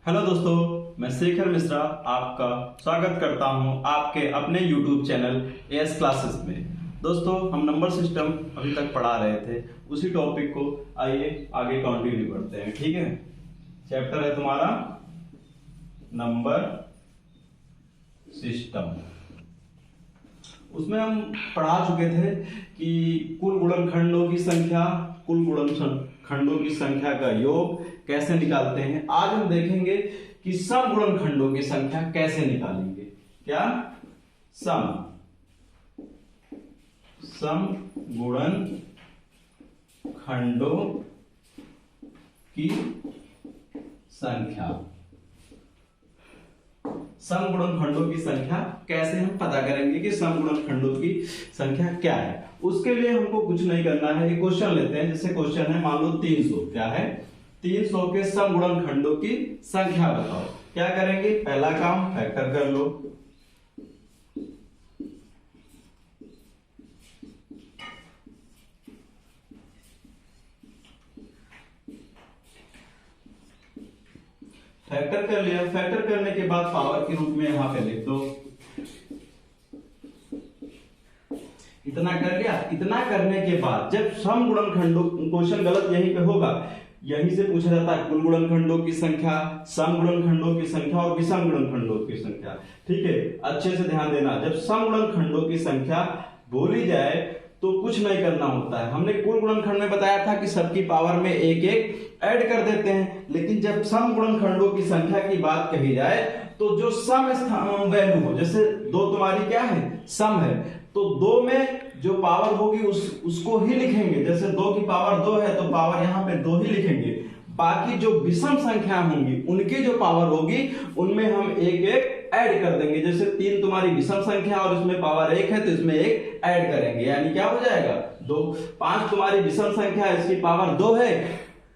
Hello दोस्तों, मैं शेखर मिश्रा आपका स्वागत करता हूं आपके अपने YouTube चैनल एएस क्लासेस में। दोस्तों, हम नंबर सिस्टम अभी तक पढ़ा रहे थे, उसी टॉपिक को आइए आगे कंटिन्यू करते हैं। ठीक है, चैप्टर है तुम्हारा नंबर सिस्टम। उसमें हम पढ़ा चुके थे कि कुल गुणनखंडों की संख्या, कुल गुणनखंडों की संख्या का योग कैसे निकालते हैं। आज हम देखेंगे कि सम गुणनखंडों की संख्या कैसे निकालेंगे। क्या? सम गुणनखंडों की संख्या। सम गुणनखंडों की संख्या कैसे हम पता करेंगे कि सम गुणनखंडों की संख्या क्या है। उसके लिए हमको कुछ नहीं करना है, एक क्वेश्चन लेते हैं। जैसे क्वेश्चन है, मान लो 300। क्या है? 300 के सम गुणनखंडों की संख्या बताओ। क्या करेंगे? पहला काम फैक्टर कर लो। फैक्टर कर लिया। फैक्टर करने के बाद पावर के रूप में यहां पे लिख दो। इतना कर लिया। इतना करने के बाद जब सम गुणनखंडों, क्वेश्चन गलत यहीं पे होगा, यहीं से पूछा जाता है कुल गुणनखंडों की संख्या, सम गुणनखंडों की संख्या और विषम गुणनखंडों की संख्या। ठीक है, अच्छे से ध्यान देना। जब सम गुणनखंडों की संख्या बोली जाए तो कुछ नहीं करना होता है। हमने कुल गुणनखंड में बताया था कि सबकी पावर में एक एक ऐड कर देते हैं, लेकिन जब सम गुणनखंडों की संख्या की बात कही जाए तो जो सम वैल्यू हो, जैसे दो तुम्हारी क्या है? सम है, तो दो में जो पावर होगी उसको ही लिखेंगे। जैसे 2 की पावर 2 है तो पावर यहाँ पे 2 ही लिखेंगे। बाकी जो विषम संख्या होंगी उनकी जो पावर होगी उनमें हम एक एक ऐड कर देंगे। जैसे 3 तुम्हारी विषम संख्या और इसमें पावर 1 है तो इसमें एक ऐड करेंगे, यानी क्या हो जाएगा? 2। 5 तुम्हारी विषम संख्या, इसकी पावर 2 है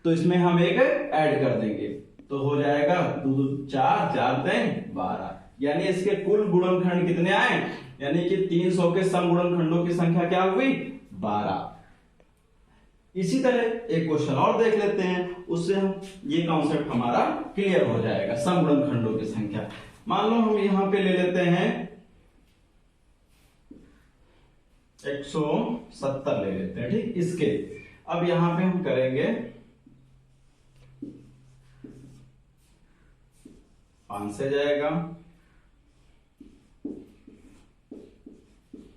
तो इसमें हम एक ऐड कर देंगे, तो हो जाएगा 2 2 4 4 3 12। यानी इसके कुल गुणनखंड कितने आए? यानी कि 300 के सम गुणनखंडों की संख्या क्या हुई? 12। इसी तरह एक क्वेश्चन और देख लेते हैं, उससे हम ये कॉन्सेप्ट हमारा क्लियर हो जाएगा। सम गुणनखंडों की संख्या मान लो हम यहां पे ले लेते हैं 170 ले लेते हैं। ठीक, इसके अब यहां पे हम करेंगे 5 से जाएगा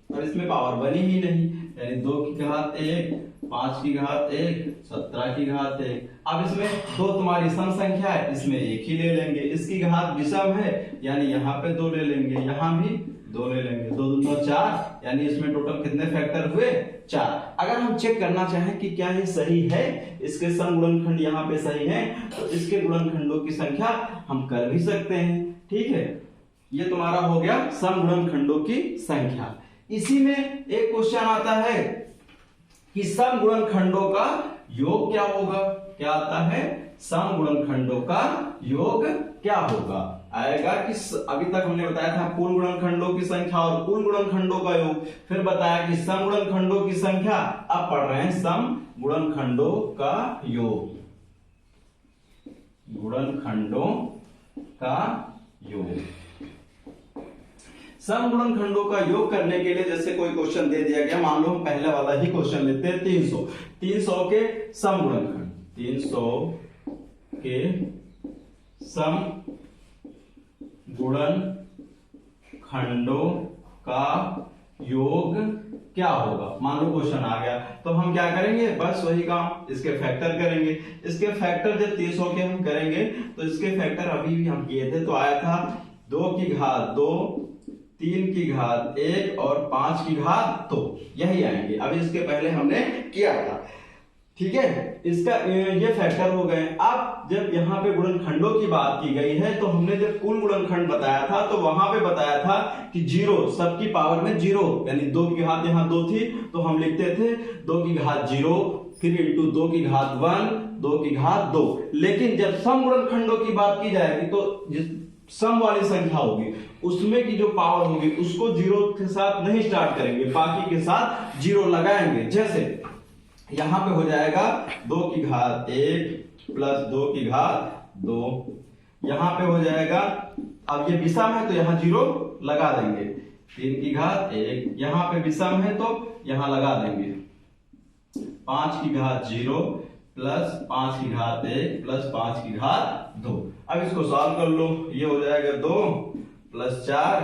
और इसमें पावर बनी ही नहीं, यानी 2 की घात 1, 5 की घात 1, 17 की घात 1। अब इसमें 2 तुम्हारी सम संख्या है, इसमें 1 ही ले लेंगे। इसकी घात विषम है, यानी यहाँ पे 2 ले लेंगे, यहाँ भी 2 ले लेंगे। 2 2 4, यानी इसमें टोटल कितने फैक्टर हुए? 4। अगर हम चेक करना चाहें कि क्या ये सही है, इसके सम गुणनखंड यहाँ पे सही है, तो इसके गुणनखंडों की संख्या हम कर भी सकते हैं। ठीक है, ये तुम्हारा हो गया सम गुणनखंडों की संख्या। इसी में एक क्वेश्चन आता है कि सम गुणनखंडों का योग क्या होगा। क्या आता है? सम गुणनखंडों का योग क्या होगा? आएगा कि अभी तक हमने बताया था कुल गुणनखंडों की संख्या और कुल गुणनखंडों का योग, फिर बताया कि सम गुणनखंडों की संख्या। अब पढ़ रहे हैं सम गुणनखंडों का योग। गुणनखंडों का योग। सम गुणनखंडों का योग करने के लिए जैसे कोई क्वेश्चन दे दिया गया, मान लो हम पहले वाला ही क्वेश्चन लेते हैं। 300 के सम गुणनखंड, 300 के सम गुणनखंडों का योग क्या होगा। मान लो क्वेश्चन आ गया तो हम क्या करेंगे? बस वही काम, इसके फैक्टर करेंगे। इसके फैक्टर जब 300 के हम करेंगे तो इसके फैक्टर अभी भी हम किए थे, तो आया था 2 की घात 2, 3 की घात 1 और 5 की घात 2, यही आएंगे। अभी इसके पहले हमने किया था। ठीक है, इसका ये फैक्टर हो गए। अब जब यहाँ पे गुणनखंडों की बात की गई है तो हमने जब कुल गुणनखंड बताया था तो वहां पे बताया था कि 0, सबकी पावर में 0, यानी 2 की घात यहाँ 2 थी तो हम लिखते थे 2 की घात 0, फिर इंटू 2 की घात 1, 2 की घात 2। लेकिन जब सम गुणनखंडों की बात की जाएगी तो जिस सम वाली संख्या होगी उसमें की जो पावर होगी उसको 0 के साथ नहीं स्टार्ट करेंगे, बाकी के साथ 0 लगाएंगे। जैसे यहां पे हो जाएगा 2 की घात 1 प्लस 2 की घात 2, यहाँ पे हो जाएगा, अब ये विषम है तो यहाँ 0 लगा देंगे, 3 की घात 1, यहाँ पे विषम है तो यहाँ लगा देंगे 5 की घात 0 प्लस 5 की घात 1 प्लस 5 की घात 2। अब इसको सॉल्व कर लो, ये हो जाएगा 2 प्लस 4,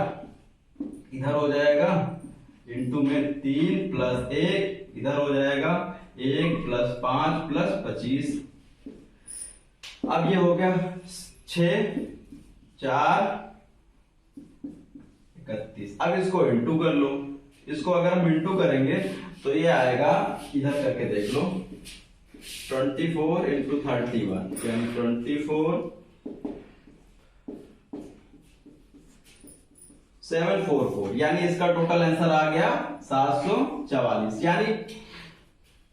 इधर हो जाएगा इंटू में 3 प्लस 1, इधर हो जाएगा 1 प्लस 5 प्लस 25। अब ये हो गया 6 4 31। अब इसको इंटू कर लो, इसको अगर हम इंटू करेंगे तो ये आएगा, इधर करके देख लो, 24 इंटू 31 यानी 24 744, यानी इसका टोटल आंसर आ गया 744। यानी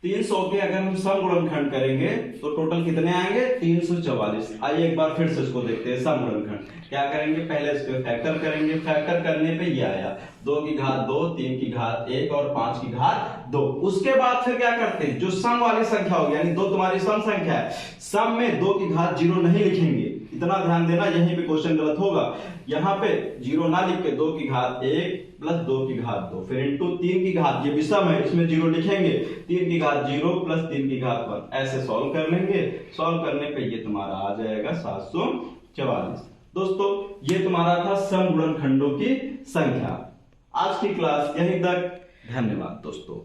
300 के अगर हम सम गुणनखंड करेंगे तो टोटल कितने आएंगे 344। आइए एक बार फिर से इसको देखते हैं सम गुणनखंड। क्या करेंगे, पहले इसको फैक्टर करेंगे, फैक्टर करने पे ये आया 2 की घात 2, 3 की घात 1 और 5 की घात 2। उसके बाद फिर क्या करते हैं, जो सम वाली संख्या होगी यानी 2 तुम्हारी सम संख्या है, सम में 2 की घात 0 नहीं लिखेंगे, इतना ध्यान देना, यहीं पे क्वेश्चन गलत होगा। यहाँ पे 0 ना लिख के 2 की घात 1 प्लस 2 की घात 2 फिर इंटू 3 की घात, ये विषम है इसमें 0 लिखेंगे, 3 की घात 0 प्लस 3 की घात 1, ऐसे सॉल्व कर लेंगे। सॉल्व करने पे ये तुम्हारा आ जाएगा 744। दोस्तों ये तुम्हारा था सम गुणनखंडों की संख्या। आज की क्लास यहीं तक, धन्यवाद दोस्तों।